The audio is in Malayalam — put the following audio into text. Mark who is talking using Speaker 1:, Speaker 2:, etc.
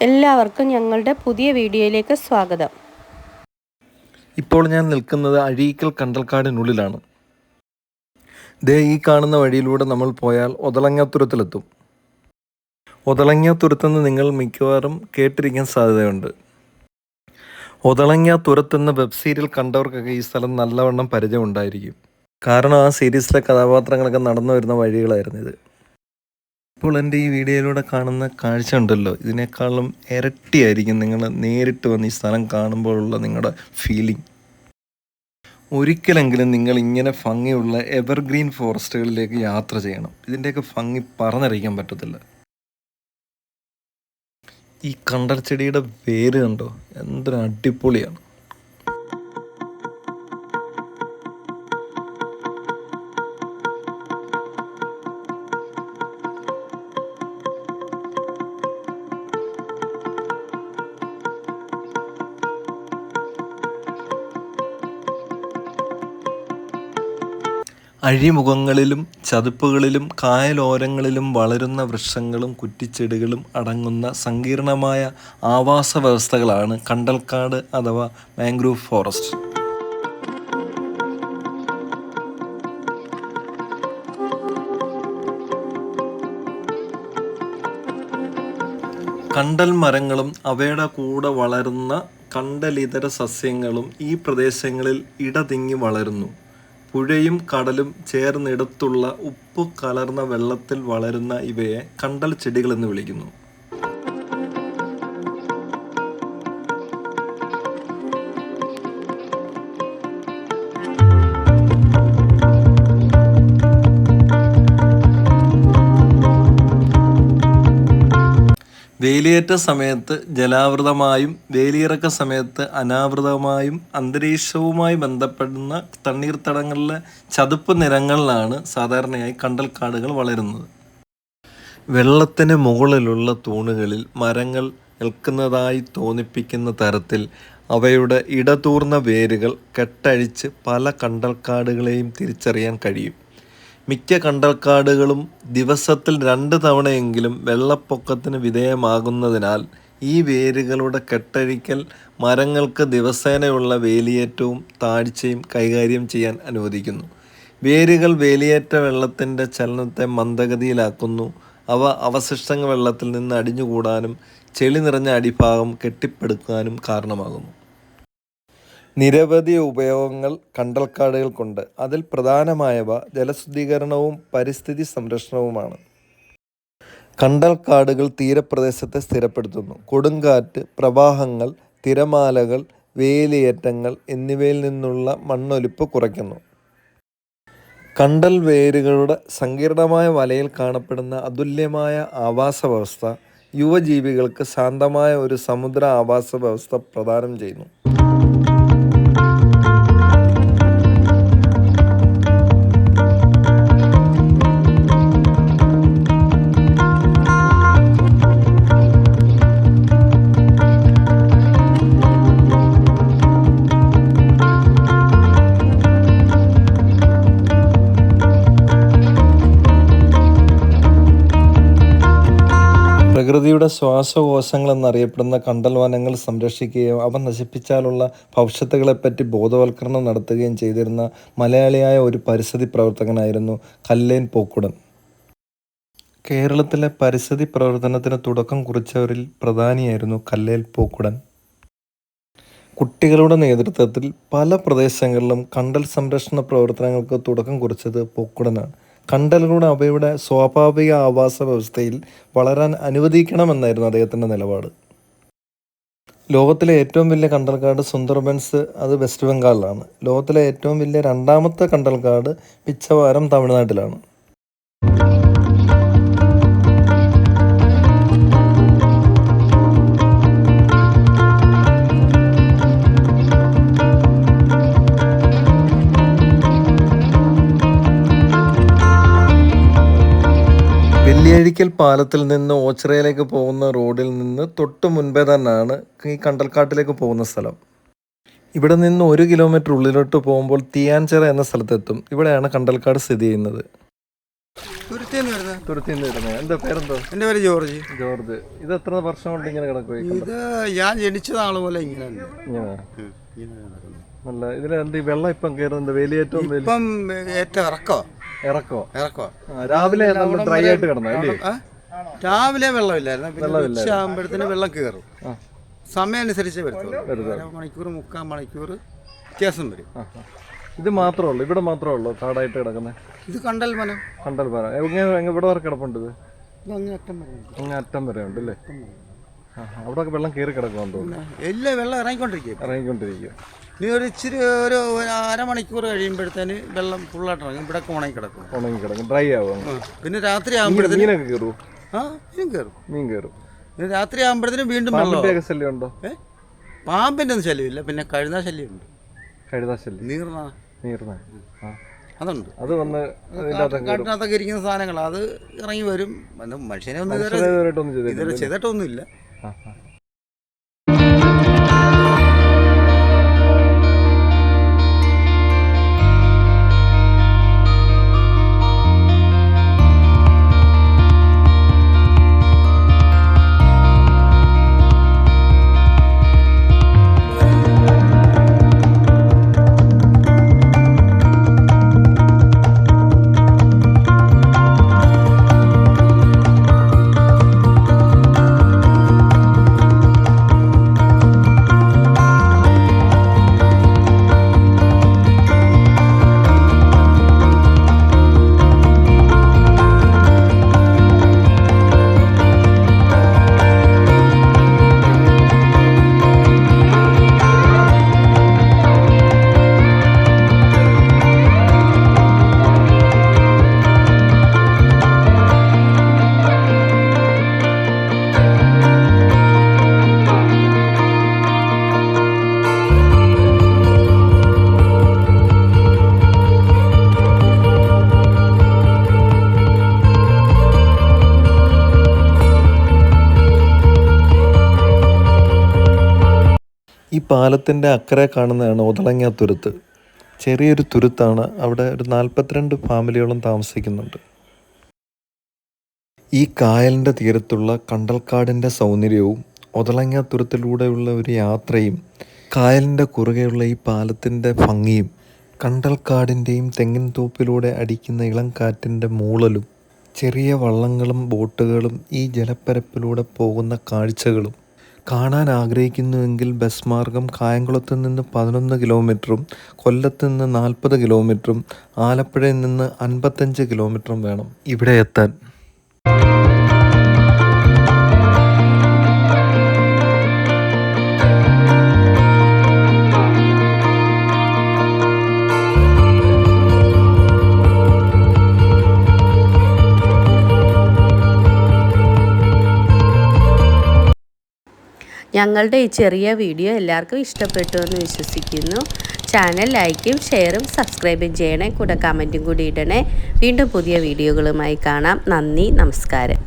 Speaker 1: എല്ലാവർക്കും ഞങ്ങളുടെ പുതിയ വീഡിയോയിലേക്ക് സ്വാഗതം.
Speaker 2: ഇപ്പോൾ ഞാൻ നിൽക്കുന്നത് അഴീക്കൽ കണ്ടൽക്കാടിനുള്ളിലാണ്. ദേ ഈ കാണുന്ന വഴിയിലൂടെ നമ്മൾ പോയാൽ ഒതളങ്ങാത്തുരത്തിലെത്തും. ഒതളങ്ങാത്തുരത്തെന്ന് നിങ്ങൾ മിക്കവാറും കേട്ടിരിക്കാൻ സാധ്യതയുണ്ട്. ഒതളങ്ങാത്തുരത്തെന്ന വെബ് സീരിയൽ കണ്ടവർക്കൊക്കെ ഈ സ്ഥലം നല്ലവണ്ണം പരിചയമുണ്ടായിരിക്കും. കാരണം ആ സീരീസിലെ കഥാപാത്രങ്ങളൊക്കെ നടന്നു വരുന്ന വഴികളായിരുന്നു ഇത്. ഇപ്പോൾ എൻ്റെ ഈ വീഡിയോയിലൂടെ കാണുന്ന കാഴ്ച ഉണ്ടല്ലോ, ഇതിനേക്കാളും ഇരട്ടിയായിരിക്കും നിങ്ങൾ നേരിട്ട് വന്ന് ഈ സ്ഥലം കാണുമ്പോഴുള്ള നിങ്ങളുടെ ഫീലിംഗ്. ഒരിക്കലെങ്കിലും നിങ്ങൾ ഇങ്ങനെ ഭംഗിയുള്ള എവർഗ്രീൻ ഫോറസ്റ്റുകളിലേക്ക് യാത്ര ചെയ്യണം. ഇതിൻ്റെയൊക്കെ ഭംഗി പറഞ്ഞറിയിക്കാൻ പറ്റത്തില്ല. ഈ കണ്ടൽ ചെടിയുടെ വേര് കണ്ടോ, എന്തൊരു അടിപൊളിയാണ്. അഴിമുഖങ്ങളിലും ചതുപ്പുകളിലും കായലോരങ്ങളിലും വളരുന്ന വൃക്ഷങ്ങളും കുറ്റിച്ചെടികളും അടങ്ങുന്ന സങ്കീർണമായ ആവാസ വ്യവസ്ഥകളാണ് കണ്ടൽക്കാട് അഥവാ മാംഗ്രൂവ് ഫോറസ്റ്റ്. കണ്ടൽ മരങ്ങളും അവയുടെ കൂടെ വളരുന്ന കണ്ടലിതര സസ്യങ്ങളും ഈ പ്രദേശങ്ങളിൽ ഇടതിങ്ങി വളരുന്നു. പുഴയും കടലും ചേർന്നിടത്തുള്ള ഉപ്പ് കലർന്ന വെള്ളത്തിൽ വളരുന്ന ഇവയെ കണ്ടൽ ചെടികൾ എന്ന് വിളിക്കുന്നു. വേലിയേറ്റ സമയത്ത് ജലാവൃതമായും വേലിയിറക്ക സമയത്ത് അനാവൃതമായും അന്തരീക്ഷവുമായി ബന്ധപ്പെടുന്ന തണ്ണീർത്തടങ്ങളിലെ ചതുപ്പ് നിലങ്ങളിലാണ് സാധാരണയായി കണ്ടൽക്കാടുകൾ വളരുന്നത്. വെള്ളത്തിന് മുകളിലുള്ള തൂണുകളിൽ മരങ്ങൾ നിൽക്കുന്നതായി തോന്നിപ്പിക്കുന്ന തരത്തിൽ അവയുടെ ഇടതൂർന്ന വേരുകൾ കെട്ടഴിച്ച് പല കണ്ടൽക്കാടുകളെയും തിരിച്ചറിയാൻ കഴിയും. മിക്ക കണ്ടൽക്കാടുകളും ദിവസത്തിൽ 2 തവണയെങ്കിലും വെള്ളപ്പൊക്കത്തിന് വിധേയമാകുന്നതിനാൽ ഈ വേരുകളുടെ കെട്ടഴിക്കൽ മരങ്ങൾക്ക് ദിവസേനയുള്ള വേലിയേറ്റവും താഴ്ചയും കൈകാര്യം ചെയ്യാൻ അനുവദിക്കുന്നു. വേരുകൾ വേലിയേറ്റ വെള്ളത്തിൻ്റെ ചലനത്തെ മന്ദഗതിയിലാക്കുന്നു. അവ അവശിഷ്ടങ്ങൾ വെള്ളത്തിൽ നിന്ന് അടിഞ്ഞുകൂടാനും ചെളി നിറഞ്ഞ അടിഭാഗം കെട്ടിപ്പടുക്കാനും കാരണമാകുന്നു. നിരവധി ഉപയോഗങ്ങൾ കണ്ടൽക്കാടുകൾക്കുണ്ട്. അതിൽ പ്രധാനമായവ ജലശുദ്ധീകരണവും പരിസ്ഥിതി സംരക്ഷണവുമാണ്. കണ്ടൽക്കാടുകൾ തീരപ്രദേശത്തെ സ്ഥിരപ്പെടുത്തുന്നു. കൊടുങ്കാറ്റ്, പ്രവാഹങ്ങൾ, തിരമാലകൾ, വേലിയേറ്റങ്ങൾ എന്നിവയിൽ നിന്നുള്ള മണ്ണൊലിപ്പ് കുറയ്ക്കുന്നു. കണ്ടൽ വേരുകളുടെ സങ്കീർണമായ വലയിൽ കാണപ്പെടുന്ന അതുല്യമായ ആവാസ വ്യവസ്ഥ യുവജീവികൾക്ക് ശാന്തമായ ഒരു സമുദ്ര ആവാസ വ്യവസ്ഥ പ്രദാനം ചെയ്യുന്നു. പ്രകൃതിയുടെ ശ്വാസകോശങ്ങൾ എന്നറിയപ്പെടുന്ന കണ്ടൽ വനങ്ങൾ സംരക്ഷിക്കുകയും അവ നശിപ്പിച്ചാലുള്ള ഭവിഷ്യത്തുകളെപ്പറ്റി ബോധവൽക്കരണം നടത്തുകയും ചെയ്തിരുന്ന മലയാളിയായ ഒരു പരിസ്ഥിതി പ്രവർത്തകനായിരുന്നു കല്ലേൻ പോക്കുടൻ. കേരളത്തിലെ പരിസ്ഥിതി പ്രവർത്തനത്തിന് തുടക്കം കുറിച്ചവരിൽ പ്രധാനിയായിരുന്നു കല്ലേൻ പോക്കുടൻ. കുട്ടികളുടെ നേതൃത്വത്തിൽ പല പ്രദേശങ്ങളിലും കണ്ടൽ സംരക്ഷണ പ്രവർത്തനങ്ങൾക്ക് തുടക്കം കുറിച്ചത് പോക്കുടനാണ്. കണ്ടലുകളുടെ അവയുടെ സ്വാഭാവിക ആവാസ വ്യവസ്ഥയിൽ വളരാൻ അനുവദിക്കണമെന്നായിരുന്നു അദ്ദേഹത്തിൻ്റെ നിലപാട്. ലോകത്തിലെ ഏറ്റവും വലിയ കണ്ടൽക്കാട് സുന്ദർബൻസ് അത് വെസ്റ്റ് ബംഗാളിലാണ്. ലോകത്തിലെ ഏറ്റവും വലിയ 2ാമത്തെ കണ്ടൽക്കാട് പിച്ചവാരം തമിഴ്നാട്ടിലാണ്. വെള്ളിയഴിക്കൽ പാലത്തിൽ നിന്ന് ഓച്ചിറയിലേക്ക് പോകുന്ന റോഡിൽ നിന്ന് തൊട്ട് മുൻപേ തന്നെയാണ് ഈ കണ്ടൽക്കാട്ടിലേക്ക് പോകുന്ന സ്ഥലം. ഇവിടെ നിന്ന് 1 കിലോമീറ്റർ ഉള്ളിലോട്ട് പോകുമ്പോൾ തീയാൻചിറ എന്ന സ്ഥലത്തെത്തും. ഇവിടെയാണ് കണ്ടൽക്കാട് സ്ഥിതി ചെയ്യുന്നത്. തുരുത്തിൽ നിന്ന് വരുന്നത്. എന്താ പേരെന്തോ?
Speaker 3: എൻ്റെ പേര് ജോർജ്.
Speaker 2: ജോർജ്. ഇത് എത്ര വർഷം കൊണ്ട് ഇങ്ങനെ കിടക്കും?
Speaker 3: ഇത് ഞാൻ ജനിച്ച നാൾ പോലെ ഇങ്ങനെ
Speaker 2: നല്ല ഇതിലെന്ത് ഈ വെള്ളം ഇപ്പം കയറുന്നുണ്ട്? വേലിയേറ്റവും
Speaker 3: ഇപ്പം ഏറ്റവും
Speaker 2: ഇറക്കോ?
Speaker 3: രാവിലെ
Speaker 2: ഡ്രൈ ആയിട്ട് കിടന്നല്ലേ?
Speaker 3: രാവിലെ വെള്ളമില്ലായിരുന്നു. പിന്നെ ഉച്ച ആകുമ്പോഴത്തേന് വെള്ളം കയറും. സമയം അനുസരിച്ച് വരത്തുള്ളൂ. മണിക്കൂർ 3/4 മണിക്കൂർ വ്യത്യാസം വരും.
Speaker 2: ഇത് മാത്രമേ ഉള്ളൂ? ഇവിടെ മാത്രമേ ഉള്ളൂ കാടായിട്ട് കിടക്കുന്നത്?
Speaker 3: ഇത് കണ്ടൽ മനം.
Speaker 2: ഇവിടെ വരെ കിടപ്പുണ്ട്? ഇത് അങ്ങ് അറ്റം വരെ ഉണ്ട് അല്ലേ? അവിടെ വെള്ളം കയറി കിടക്കുമെന്ന് തോന്നുന്നു.
Speaker 3: എല്ലാ വെള്ളം ഇറങ്ങിക്കൊണ്ടിരിക്കും. ഇനി ഒരു ഇച്ചിരി ഒരു അരമണിക്കൂർ കഴിയുമ്പോഴത്തേന് വെള്ളം ഫുള്ളായിട്ട് ഇറങ്ങും. ഇവിടെ ഉണങ്ങി കിടക്കും.
Speaker 2: ഡ്രൈ ആവും.
Speaker 3: പിന്നെ രാത്രി ആകുമ്പോഴത്തേന്
Speaker 2: മീനൊക്കെ കയറും. മീൻ കയറും.
Speaker 3: പിന്നെ രാത്രി ആകുമ്പോഴത്തേനും വീണ്ടും വെള്ളം.
Speaker 2: ശല്യം ഉണ്ടോ?
Speaker 3: പാമ്പിന്റെ ഒന്നും ശല്യമില്ല. പിന്നെ കഴുതാ ശല്യമുണ്ട്. നീർന അതുണ്ട്. അത് വന്ന് കാട്ടിനകത്തൊക്കെ ഇരിക്കുന്ന സാധനങ്ങളാണ്. അത് ഇറങ്ങി വരും. മനുഷ്യനെ ഒന്നും ഇതുവരെ ചെയ്തിട്ടൊന്നുമില്ല.
Speaker 2: ഈ പാലത്തിൻ്റെ അക്കരെ കാണുന്നതാണ് ഒതളങ്ങ തുരുത്ത്. ചെറിയൊരു തുരുത്താണ്. അവിടെ ഒരു 42 ഫാമിലിയോളം താമസിക്കുന്നുണ്ട്. ഈ കായലിൻ്റെ തീരത്തുള്ള കണ്ടൽക്കാടിൻ്റെ സൗന്ദര്യവും ഒതളങ്ങ തുരുത്തിലൂടെയുള്ള ഒരു യാത്രയും കായലിൻ്റെ കുറുകെയുള്ള ഈ പാലത്തിൻ്റെ ഭംഗിയും കണ്ടൽക്കാടിൻ്റെയും തെങ്ങിൻ തോപ്പിലൂടെ അടിക്കുന്ന ഇളം കാറ്റിൻ്റെ മൂളലും ചെറിയ വള്ളങ്ങളും ബോട്ടുകളും ഈ ജലപ്പരപ്പിലൂടെ പോകുന്ന കാഴ്ചകളും കാണാൻ ആഗ്രഹിക്കുന്നുവെങ്കിൽ ബസ് മാർഗം കായംകുളത്ത് നിന്ന് 11 കിലോമീറ്ററും കൊല്ലത്ത് നിന്ന് 40 കിലോമീറ്ററും ആലപ്പുഴയിൽ നിന്ന് 55 കിലോമീറ്ററും വേണം ഇവിടെ എത്താൻ.
Speaker 1: ഞങ്ങളുടെ ഈ ചെറിയ വീഡിയോ എല്ലാവർക്കും ഇഷ്ടപ്പെട്ടു എന്ന് വിശ്വസിക്കുന്നു. ചാനൽ ലൈക്കും ഷെയറും സബ്സ്ക്രൈബും ചെയ്യണേ. കൂടെ കമൻറ്റും കൂടി ഇടണേ. വീണ്ടും പുതിയ വീഡിയോകളുമായി കാണാം. നന്ദി, നമസ്കാരം.